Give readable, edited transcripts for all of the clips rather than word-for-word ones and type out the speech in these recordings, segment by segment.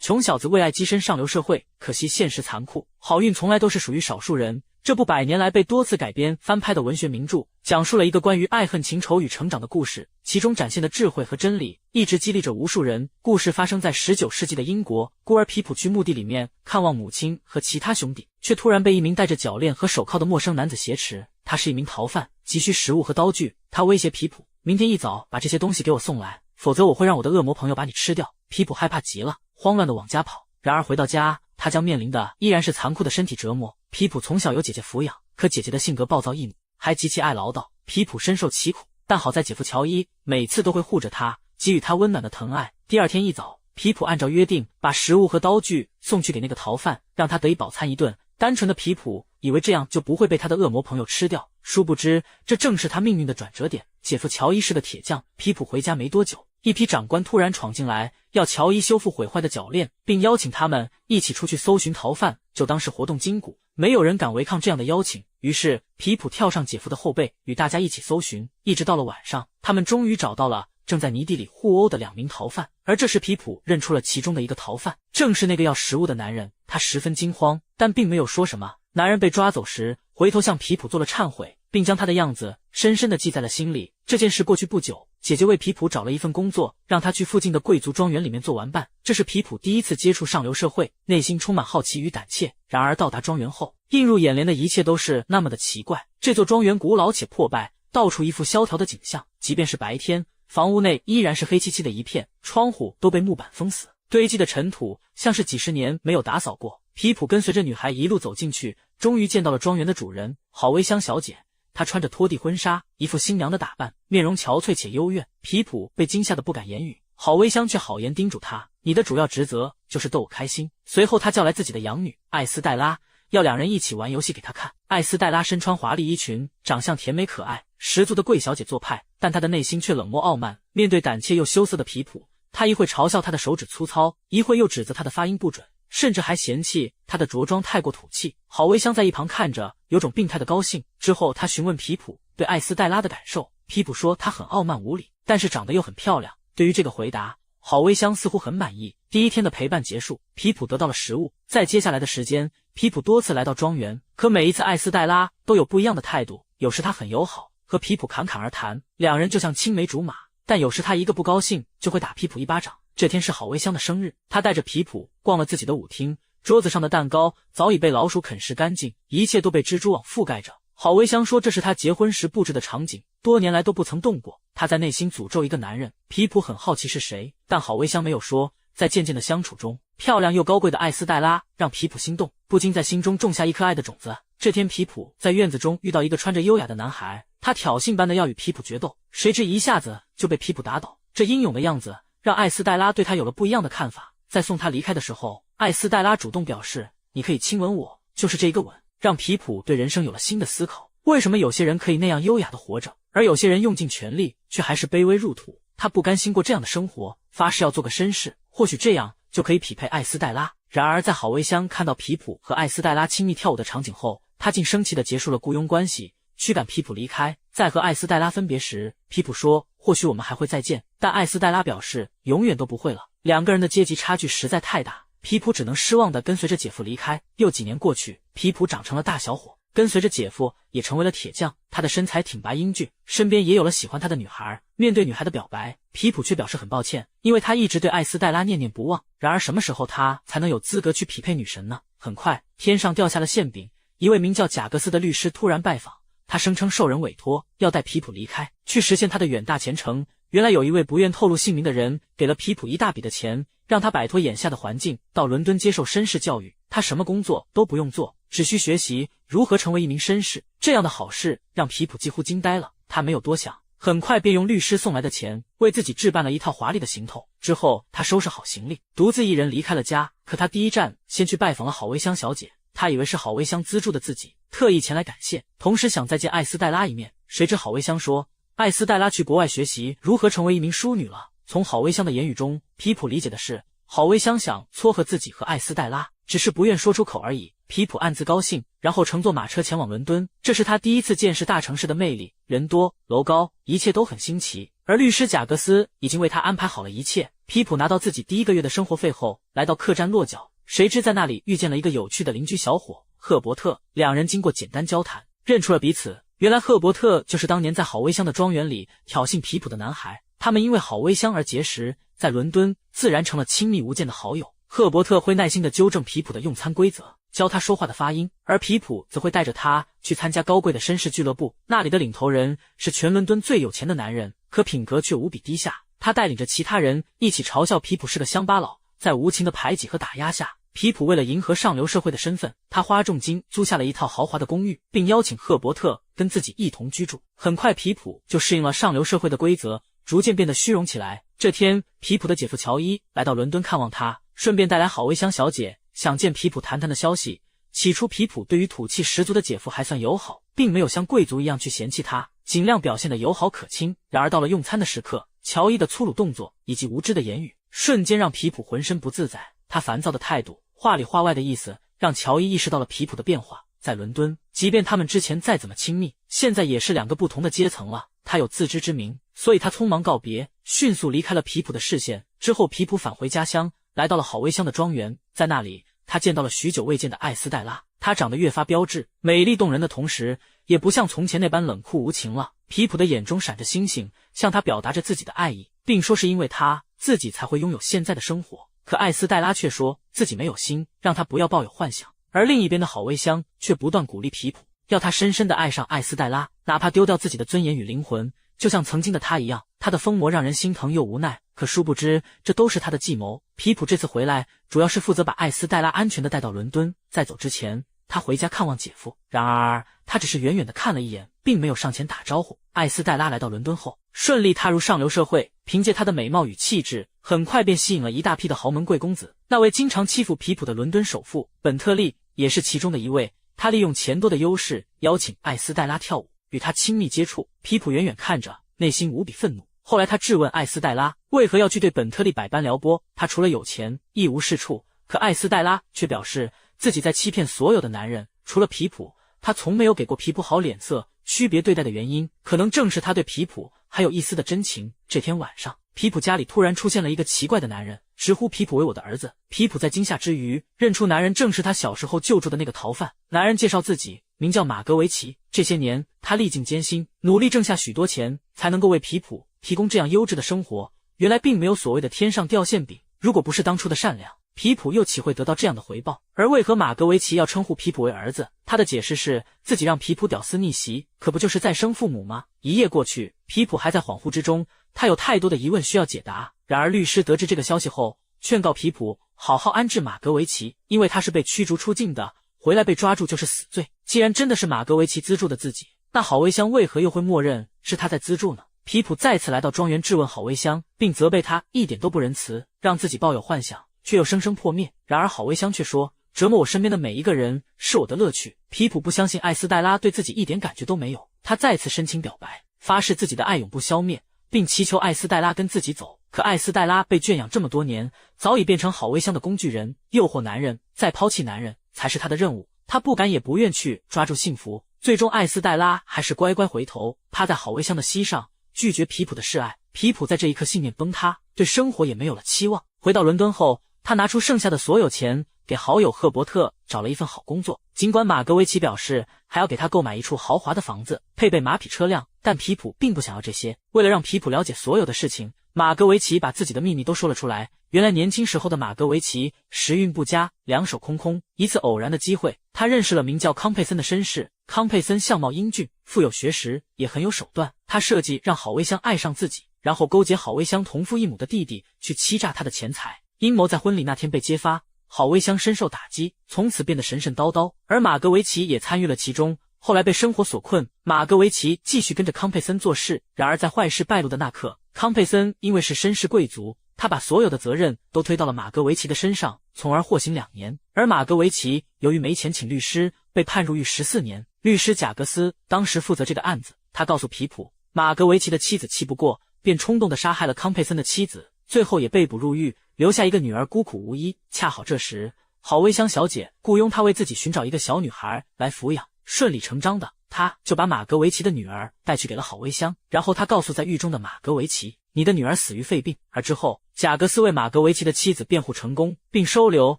穷小子为爱跻身上流社会，可惜现实残酷，好运从来都是属于少数人。这部100年来被多次改编翻拍的文学名著，讲述了一个关于爱恨情仇与成长的故事，其中展现的智慧和真理一直激励着无数人。故事发生在19世纪的英国，孤儿皮普去墓地里面看望母亲和其他兄弟，却突然被一名戴着脚链和手铐的陌生男子挟持。他是一名逃犯，急需食物和刀具。他威胁皮普，明天一早把这些东西给我送来，否则我会让我的恶魔朋友把你吃掉。皮普害怕极了，慌乱地往家跑。然而回到家，他将面临的依然是残酷的身体折磨。皮普从小由姐姐抚养，可姐姐的性格暴躁易怒，还极其爱唠叨，皮普深受其苦。但好在姐夫乔伊每次都会护着他，给予他温暖的疼爱。第二天一早，皮普按照约定把食物和刀具送去给那个逃犯，让他得以饱餐一顿。单纯的皮普以为这样就不会被他的恶魔朋友吃掉，殊不知这正是他命运的转折点。姐夫乔伊是个铁匠，皮普回家没多久，一批长官突然闯进来，要乔伊修复毁坏的铰链，并邀请他们一起出去搜寻逃犯，就当是活动筋骨。没有人敢违抗这样的邀请，于是皮普跳上姐夫的后背，与大家一起搜寻。一直到了晚上，他们终于找到了正在泥地里互殴的2名逃犯，而这时皮普认出了其中的一个逃犯，正是那个要食物的男人。他十分惊慌，但并没有说什么。男人被抓走时，回头向皮普做了忏悔，并将他的样子深深地记在了心里。这件事过去不久，姐姐为皮普找了一份工作，让他去附近的贵族庄园里面做玩伴。这是皮普第一次接触上流社会，内心充满好奇与胆怯。然而到达庄园后，映入眼帘的一切都是那么的奇怪。这座庄园古老且破败，到处一副萧条的景象，即便是白天，房屋内依然是黑漆漆的一片，窗户都被木板封死，堆积的尘土像是几十年没有打扫过。皮普跟随着女孩一路走进去，终于见到了庄园的主人郝薇香小姐。她穿着拖地婚纱，一副新娘的打扮，面容憔悴且幽怨。皮普被惊吓得不敢言语，郝薇香却好言叮嘱他，你的主要职责就是逗我开心。随后他叫来自己的养女艾斯黛拉，要2人一起玩游戏给他看。艾斯黛拉身穿华丽衣裙，长相甜美可爱，十足的贵小姐做派，但她的内心却冷漠傲慢。面对胆怯又羞涩的皮普，她一会嘲笑他的手指粗糙，一会又指责他的发音不准，甚至还嫌弃他的着装太过土气。郝薇香在一旁看着，有种病态的高兴。之后他询问皮普对艾斯黛拉的感受，皮普说她很傲慢无礼，但是长得又很漂亮。对于这个回答，郝薇香似乎很满意。第一天的陪伴结束，皮普得到了食物。在接下来的时间，皮普多次来到庄园，可每一次艾斯黛拉都有不一样的态度。有时她很友好，和皮普侃侃而谈，2人就像青梅竹马，但有时她一个不高兴就会打皮普一巴掌。这天是郝薇香的生日，她带着皮普逛了自己的舞厅，桌子上的蛋糕早已被老鼠啃食干净，一切都被蜘蛛网覆盖着。郝薇香说这是她结婚时布置的场景，多年来都不曾动过。她在内心诅咒一个男人。皮普很好奇是谁，但郝薇香没有说。在渐渐的相处中，漂亮又高贵的艾斯黛拉让皮普心动，不禁在心中种下一颗爱的种子。这天皮普在院子中遇到一个穿着优雅的男孩，他挑衅般的要与皮普决斗，谁知一下子就被皮普打倒。这英勇的样子让艾斯黛拉对他有了不一样的看法。在送他离开的时候，艾斯黛拉主动表示，你可以亲吻我，就是这一个吻，让皮普对人生有了新的思考。为什么有些人可以那样优雅的活着，而有些人用尽全力却还是卑微入土？他不甘心过这样的生活，发誓要做个绅士，或许这样就可以匹配艾斯黛拉。然而在郝薇香看到皮普和艾斯黛拉亲密跳舞的场景后，他竟生气地结束了雇佣关系，驱赶皮普离开。在和艾斯黛拉分别时，皮普说或许我们还会再见，但艾斯黛拉表示永远都不会了。2个人的阶级差距实在太大，皮普只能失望地跟随着姐夫离开。又几年过去，皮普长成了大小伙，跟随着姐夫也成为了铁匠。他的身材挺拔英俊，身边也有了喜欢他的女孩。面对女孩的表白，皮普却表示很抱歉，因为他一直对艾斯黛拉念念不忘。然而什么时候他才能有资格去匹配女神呢？很快，天上掉下了馅饼，一位名叫贾格斯的律师突然拜访，他声称受人委托要带皮普离开，去实现他的远大前程。原来有一位不愿透露姓名的人给了皮普一大笔的钱，让他摆脱眼下的环境，到伦敦接受绅士教育。他什么工作都不用做，只需学习如何成为一名绅士。这样的好事让皮普几乎惊呆了，他没有多想，很快便用律师送来的钱为自己置办了一套华丽的行头。之后他收拾好行李，独自一人离开了家。可他第一站先去拜访了郝薇香小姐，他以为是郝薇香资助的自己，特意前来感谢，同时想再见艾斯黛拉一面。谁知郝薇香说艾斯黛拉去国外学习如何成为一名淑女了。从郝薇香的言语中，皮普理解的是郝薇香想撮合自己和艾斯黛拉，只是不愿说出口而已。皮普暗自高兴，然后乘坐马车前往伦敦。这是他第一次见识大城市的魅力，人多楼高，一切都很新奇。而律师贾格斯已经为他安排好了一切。皮普拿到自己第1个月的生活费后，来到客栈落脚，谁知在那里遇见了一个有趣的邻居小伙赫伯特。两人经过简单交谈，认出了彼此。原来赫伯特就是当年在好威乡的庄园里挑衅皮普的男孩，他们因为好威乡而结识，在伦敦自然成了亲密无间的好友。赫伯特会耐心地纠正皮普的用餐规则，教他说话的发音，而皮普则会带着他去参加高贵的绅士俱乐部，那里的领头人是全伦敦最有钱的男人，可品格却无比低下。他带领着其他人一起嘲笑皮普是个乡巴佬，在无情的排挤和打压下，皮普为了迎合上流社会的身份，他花重金租下了一套豪华的公寓，并邀请赫伯特跟自己一同居住。很快皮普就适应了上流社会的规则，逐渐变得虚荣起来。这天，皮普的姐夫乔伊来到伦敦看望他，顺便带来好威乡小姐想见皮普谈谈的消息。起初皮普对于土气十足的姐夫还算友好，并没有像贵族一样去嫌弃他，尽量表现得友好可亲。然而到了用餐的时刻，乔伊的粗鲁动作以及无知的言语瞬间让皮普浑身不自在。他烦躁的态度，话里话外的意思，让乔伊意识到了皮普的变化。在伦敦，即便他们之前再怎么亲密，现在也是两个不同的阶层了。他有自知之明，所以他匆忙告别，迅速离开了皮普的视线。之后皮普返回家乡，来到了好威乡的庄园，在那里他见到了许久未见的艾斯黛拉。她长得越发标致，美丽动人的同时，也不像从前那般冷酷无情了。皮普的眼中闪着星星，向他表达着自己的爱意，并说是因为他自己才会拥有现在的生活。可艾斯黛拉却说自己没有心，让他不要抱有幻想。而另一边的好威乡却不断鼓励皮普，要他深深地爱上艾斯黛拉，哪怕丢掉自己的尊严与灵魂，就像曾经的他一样。他的疯魔让人心疼又无奈，可殊不知这都是他的计谋。皮普这次回来主要是负责把艾斯黛拉安全地带到伦敦，在走之前他回家看望姐夫，然而他只是远远地看了一眼，并没有上前打招呼。艾斯黛拉来到伦敦后，顺利踏入上流社会，凭借她的美貌与气质，很快便吸引了一大批的豪门贵公子。那位经常欺负皮普的伦敦首富本特利也是其中的一位，他利用钱多的优势邀请艾斯黛拉跳舞，与她亲密接触。皮普远远看着，内心无比愤怒。后来他质问艾斯黛拉为何要去对本特利百般撩拨，他除了有钱一无是处。可艾斯黛拉却表示自己在欺骗所有的男人，除了皮普，他从没有给过皮普好脸色。区别对待的原因，可能正是他对皮普还有一丝的真情。这天晚上，皮普家里突然出现了一个奇怪的男人，直呼皮普为我的儿子。皮普在惊吓之余，认出男人正是他小时候救助的那个逃犯。男人介绍自己名叫马格维奇，这些年他历尽艰辛，努力挣下许多钱，才能够为皮普提供这样优质的生活。原来并没有所谓的天上掉馅饼，如果不是当初的善良，皮普又岂会得到这样的回报？而为何马格维奇要称呼皮普为儿子？他的解释是自己让皮普屌丝逆袭，可不就是再生父母吗？一夜过去，皮普还在恍惚之中，他有太多的疑问需要解答。然而律师得知这个消息后，劝告皮普好好安置马格维奇，因为他是被驱逐出境的，回来被抓住就是死罪。既然真的是马格维奇资助的自己，那好威乡为何又会默认是他在资助呢？皮普再次来到庄园质问好威乡，并责备他一点都不仁慈，让自己抱有幻想却又生生破灭。然而好威乡却说折磨我身边的每一个人是我的乐趣。皮普不相信艾斯黛拉对自己一点感觉都没有，他再次深情表白，发誓自己的爱永不消灭，并祈求艾斯黛拉跟自己走。可艾斯黛拉被圈养这么多年，早已变成好威乡的工具人，诱惑男人再抛弃男人才是他的任务。他不敢也不愿去抓住幸福，最终艾斯黛拉还是乖乖回头趴在好威乡的膝上，拒绝皮普的示爱。皮普在这一刻信念崩塌，对生活也没有了期望。回到伦敦后，他拿出剩下的所有钱给好友赫伯特找了一份好工作。尽管马格维奇表示还要给他购买一处豪华的房子，配备马匹车辆，但皮普并不想要这些。为了让皮普了解所有的事情，马格维奇把自己的秘密都说了出来。原来年轻时候的马格维奇时运不佳，两手空空。一次偶然的机会，他认识了名叫康佩森的绅士。康佩森相貌英俊，富有学识，也很有手段。他设计让郝威乡爱上自己，然后勾结郝威乡同父异母的弟弟去欺诈他的钱财。阴谋在婚礼那天被揭发，郝威乡深受打击，从此变得神神叨叨，而马格维奇也参与了其中。后来被生活所困，马格维奇继续跟着康佩森做事。然而在坏事败露的那刻，康佩森因为是绅士贵族，他把所有的责任都推到了马格维奇的身上，从而获刑2年。而马格维奇由于没钱请律师，被判入狱14年。律师贾格斯当时负责这个案子，他告诉皮普，马格维奇的妻子气不过，便冲动地杀害了康佩森的妻子，最后也被捕入狱，留下一个女儿孤苦无依。恰好这时，郝威乡小姐雇佣他为自己寻找一个小女孩来抚养，顺理成章的，他就把马格维奇的女儿带去给了郝薇香，然后他告诉在狱中的马格维奇，你的女儿死于肺病。而之后，贾格斯为马格维奇的妻子辩护成功，并收留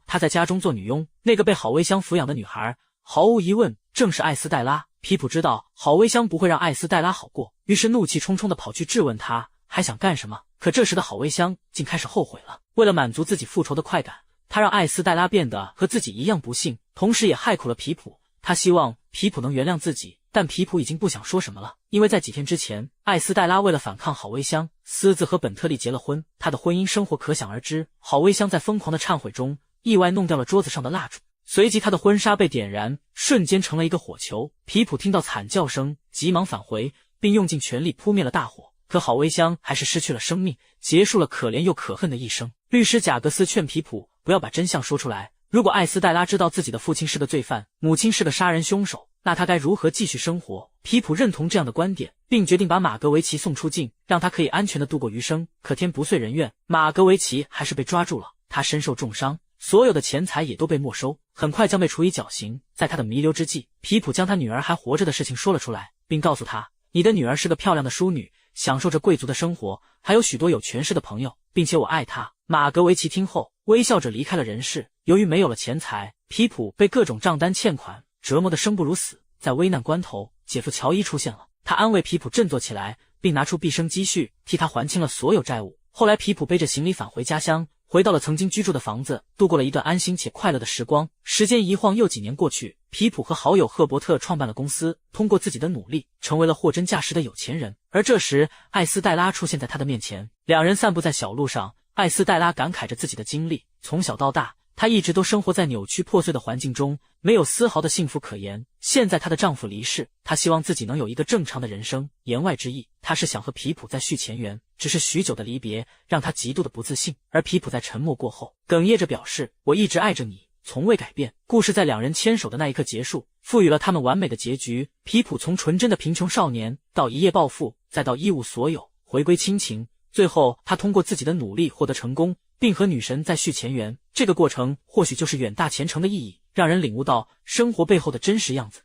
她在家中做女佣。那个被郝薇香抚养的女孩，毫无疑问正是艾斯黛拉。皮普知道郝薇香不会让艾斯黛拉好过，于是怒气冲冲地跑去质问她还想干什么。可这时的郝薇香竟开始后悔了，为了满足自己复仇的快感，她让艾斯黛拉变得和自己一样不幸，同时也害苦了皮普。她希望皮普能原谅自己，但皮普已经不想说什么了，因为在几天之前，艾斯黛拉为了反抗郝薇香，私自和本特利结了婚。她的婚姻生活可想而知。郝薇香在疯狂的忏悔中，意外弄掉了桌子上的蜡烛，随即她的婚纱被点燃，瞬间成了一个火球。皮普听到惨叫声，急忙返回，并用尽全力扑灭了大火。可郝薇香还是失去了生命，结束了可怜又可恨的一生。律师贾格斯劝皮普不要把真相说出来，如果艾斯黛拉知道自己的父亲是个罪犯，母亲是个杀人凶手，那他该如何继续生活？皮普认同这样的观点，并决定把马格维奇送出境，让他可以安全地度过余生。可天不遂人愿，马格维奇还是被抓住了，他身受重伤，所有的钱财也都被没收，很快将被处以绞刑。在他的弥留之际，皮普将他女儿还活着的事情说了出来，并告诉他，你的女儿是个漂亮的淑女，享受着贵族的生活，还有许多有权势的朋友，并且我爱她。马格维奇听后微笑着离开了人世。由于没有了钱财，皮普被各种账单欠款折磨得生不如死。在危难关头，姐夫乔伊出现了，他安慰皮普振作起来，并拿出毕生积蓄替他还清了所有债务。后来皮普背着行李返回家乡，回到了曾经居住的房子，度过了一段安心且快乐的时光。时间一晃又几年过去，皮普和好友赫伯特创办了公司，通过自己的努力，成为了货真价实的有钱人。而这时，艾斯黛拉出现在他的面前，两人散步在小路上。艾斯黛拉感慨着自己的经历，从小到大，她一直都生活在扭曲破碎的环境中，没有丝毫的幸福可言。现在她的丈夫离世，她希望自己能有一个正常的人生。言外之意，她是想和皮普再续前缘，只是许久的离别让她极度的不自信。而皮普在沉默过后，哽咽着表示，我一直爱着你，从未改变。故事在两人牵手的那一刻结束，赋予了他们完美的结局。皮普从纯真的贫穷少年到一夜暴富，再到一无所有，回归亲情，最后他通过自己的努力获得成功，并和女神再续前缘。这个过程或许就是远大前程的意义，让人领悟到生活背后的真实样子。